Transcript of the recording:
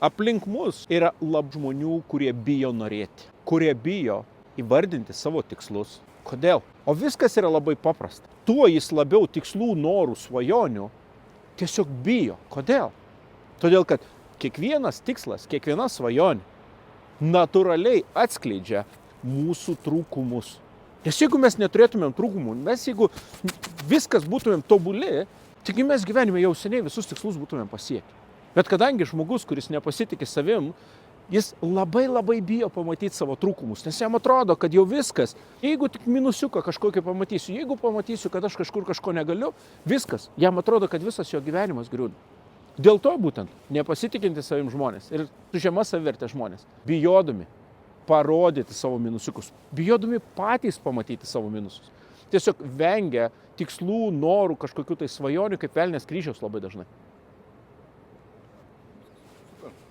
Aplink mus yra žmonių, kurie bijo norėti, kurie bijo įvardinti savo tikslus. Kodėl? O viskas yra labai paprasta. Tuo jis labiau tikslų, norų, svajonių tiesiog bijo. Kodėl? Todėl, kad kiekvienas tikslas, kiekviena svajonė natūraliai atskleidžia mūsų trūkumus. Nes jeigu mes neturėtumėm trūkumų, jeigu viskas būtumėm tobuli, taigi mes gyvenime jau seniai visus tikslus būtumėm pasiekę. Bet kadangi žmogus, kuris nepasitikė savim, jis labai bijo pamatyti savo trūkumus, nes jam atrodo, kad jau viskas, jeigu tik minusiuką kažkokį pamatysiu, jeigu pamatysiu, kad aš kažko negaliu, viskas, jam atrodo, kad visas jo gyvenimas griūna. Dėl to būtent nepasitikinti savim žmonės ir su žema savivertė žmonės, bijodami parodyti savo minusiukus, bijodami patys pamatyti savo minusus, tiesiog vengia tikslų, norų, kažkokių tai svajonių kaip velnias kryžiaus labai dažnai.